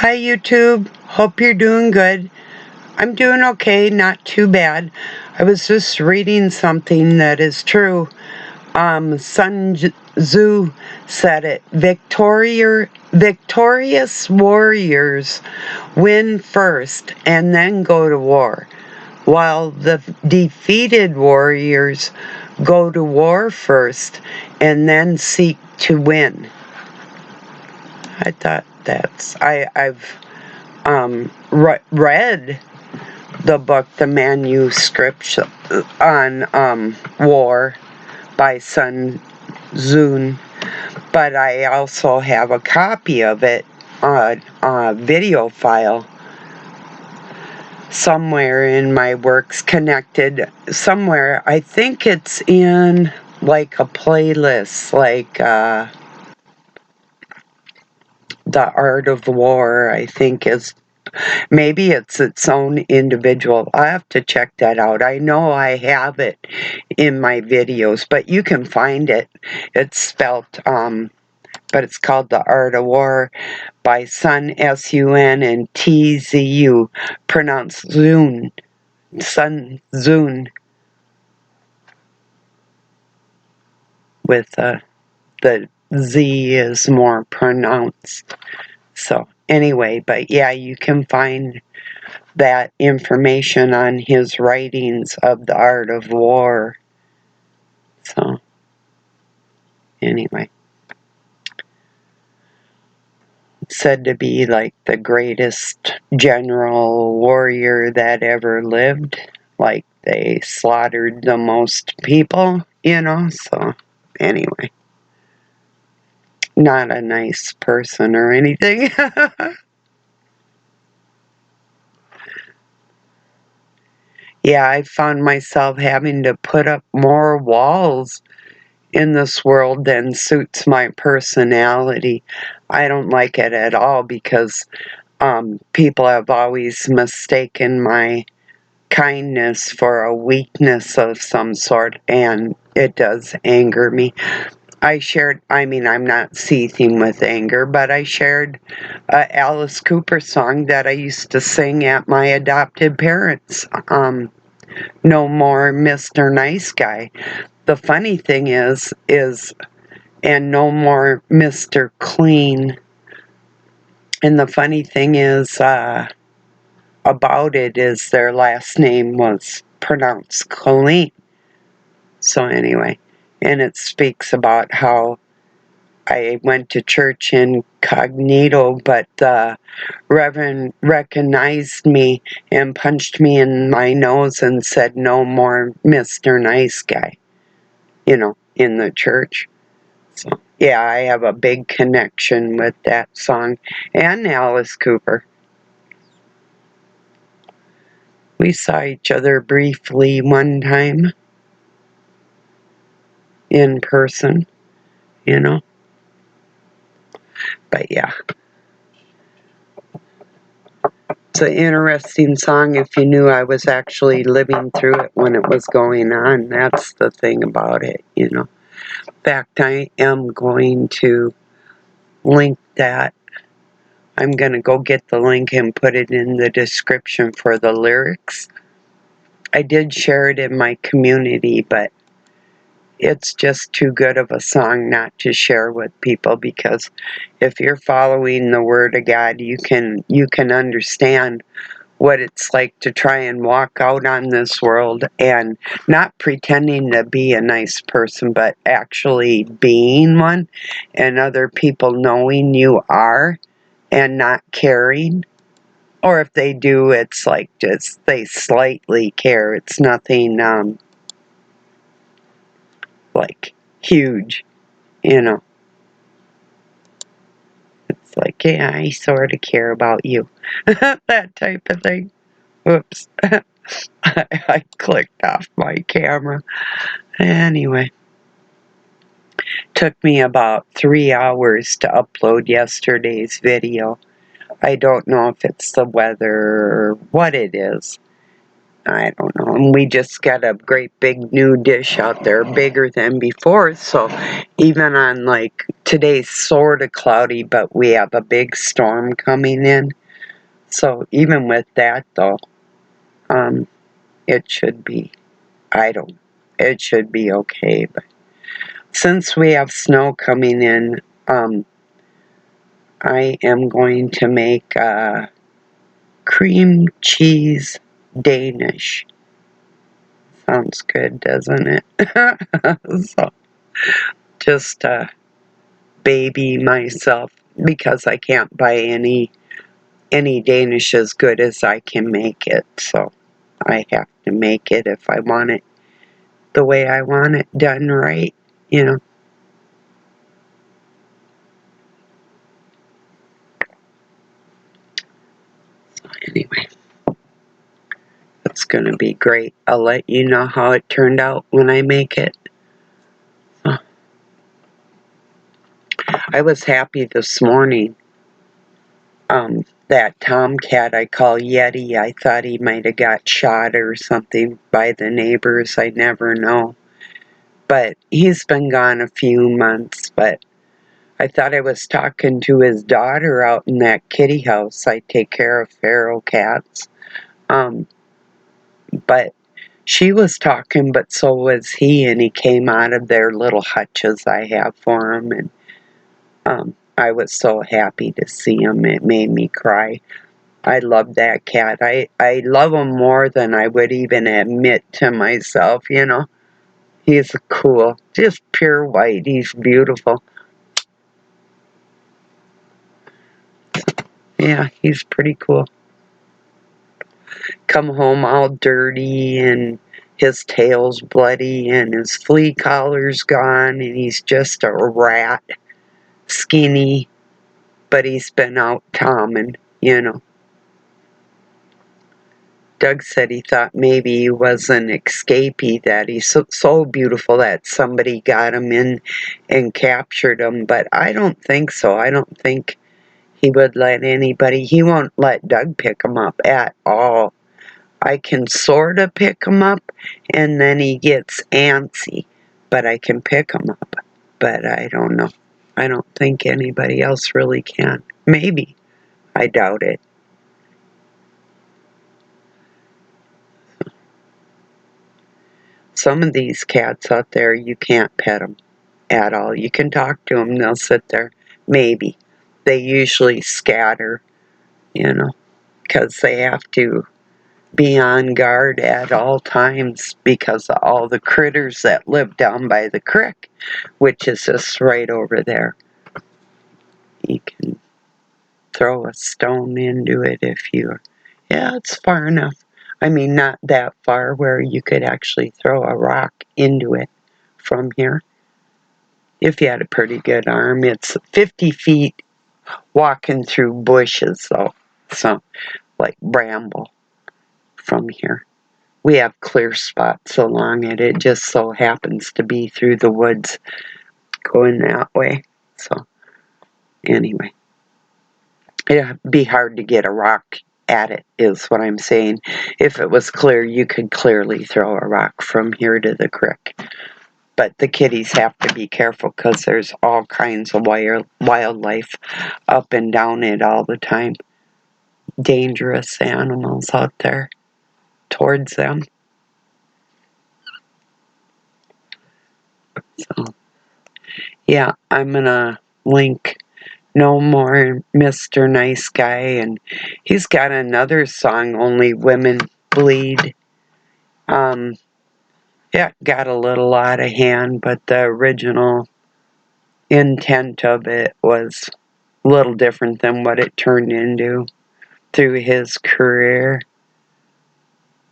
Hi YouTube, hope you're doing good. I'm doing okay, not too bad. I was just reading something that is true. Sun Tzu said it, victorious warriors win first and then go to war, while the defeated warriors go to war first and then seek to win. I thought I've read the book, the manuscript on war by Sun Tzu, but I also have a copy of it on a video file somewhere in my works connected somewhere. I think it's in like a playlist, like The Art of War, I think is. Maybe it's its own individual. I have to check that out. I know I have it in my videos, but you can find it. It's spelt, but it's called The Art of War by Sun, S-U-N, and T-Z-U, pronounced Zun, Sun Tzu, with the Z is more pronounced. So anyway, but yeah, you can find that information on his writings of The Art of War. So, anyway. Said to be like the greatest general warrior that ever lived. Like they slaughtered the most people, so anyway. Not a nice person or anything. Yeah, I found myself having to put up more walls in this world than suits my personality. I don't like it at all because people have always mistaken my kindness for a weakness of some sort, and it does anger me. I'm not seething with anger, but I shared a Alice Cooper song that I used to sing at my adopted parents'. No More Mr. Nice Guy. The funny thing is, and No More Mr. Clean. And the funny thing is, about it is their last name was pronounced Colleen. So anyway, and it speaks about how I went to church incognito, but the Reverend recognized me and punched me in my nose and said, "No more Mr. Nice Guy," in the church. So, yeah, I have a big connection with that song and Alice Cooper. We saw each other briefly one time in person, But yeah, it's an interesting song if you knew I was actually living through it when it was going on. That's the thing about it, In fact, I am going to link that. I'm going to go get the link and put it in the description for the lyrics. I did share it in my community, but it's just too good of a song not to share with people, because if you're following the Word of God, you can understand what it's like to try and walk out on this world and not pretending to be a nice person, but actually being one, and other people knowing you are and not caring. Or if they do, it's like just they slightly care. It's nothing like huge, It's like, yeah, I sort of care about you. That type of thing. Whoops. I clicked off my camera. Anyway. Took me about 3 hours to upload yesterday's video. I don't know if it's the weather or what it is. I don't know. And we just got a great big new dish out there, bigger than before. So even on like today's sort of cloudy, but we have a big storm coming in. So even with that though, it should be, I don't, it should be okay. But since we have snow coming in, I am going to make cream cheese Danish. Sounds good, doesn't it? So just baby myself because I can't buy any Danish as good as I can make it. So I have to make it if I want it the way I want it done right, you know. Anyway, it's going to be great. I'll let you know how it turned out when I make it. So, I was happy this morning. That tomcat I call Yeti, I thought he might have got shot or something by the neighbors. I never know. But he's been gone a few months. But I thought I was talking to his daughter out in that kitty house. I take care of feral cats. But she was talking, but so was he, and he came out of their little hutches I have for him, and I was so happy to see him. It made me cry. I love that cat. I love him more than I would even admit to myself, you know. He's cool. Just pure white. He's beautiful. Yeah, he's pretty cool. Come home all dirty and his tail's bloody and his flea collar's gone and he's just a rat. Skinny, but he's been out tomming, you know. Doug said he thought maybe he was an escapee, that he's so beautiful that somebody got him in and captured him, but I don't think so. I don't think he would let anybody, he won't let Doug pick him up at all. I can sort of pick him up, and then he gets antsy, but I can pick him up. But I don't know. I don't think anybody else really can. Maybe. I doubt it. Some of these cats out there, you can't pet them at all. You can talk to them, they'll sit there. Maybe. They usually scatter, you know, because they have to be on guard at all times because of all the critters that live down by the creek, which is just right over there. You can throw a stone into it if you, yeah, it's far enough. I mean, not that far where you could actually throw a rock into it from here. If you had a pretty good arm, it's 50 feet walking through bushes, though, so like bramble from here. We have clear spots along it. It just so happens to be through the woods going that way. So, anyway. It'd be hard to get a rock at it, is what I'm saying. If it was clear, you could clearly throw a rock from here to the creek. But the kitties have to be careful because there's all kinds of wildlife up and down it all the time. Dangerous animals out there towards them. So, yeah, I'm going to link No More Mr. Nice Guy, and he's got another song, Only Women Bleed. Yeah, got a little out of hand, but the original intent of it was a little different than what it turned into through his career.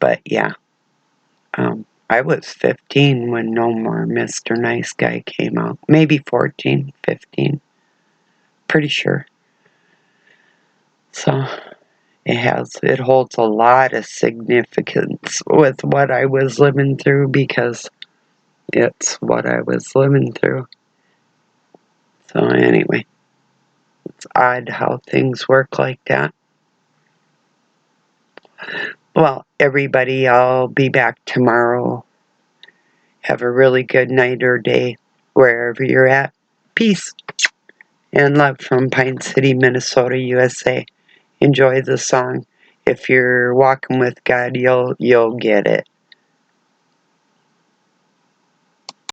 But yeah, I was 15 when No More Mr. Nice Guy came out. Maybe 14, 15. Pretty sure. So it holds a lot of significance with what I was living through because it's what I was living through. So anyway, it's odd how things work like that. Well, everybody, I'll be back tomorrow. Have a really good night or day wherever you're at. Peace and love from Pine City, Minnesota, USA. Enjoy the song. If you're walking with God, you'll get it.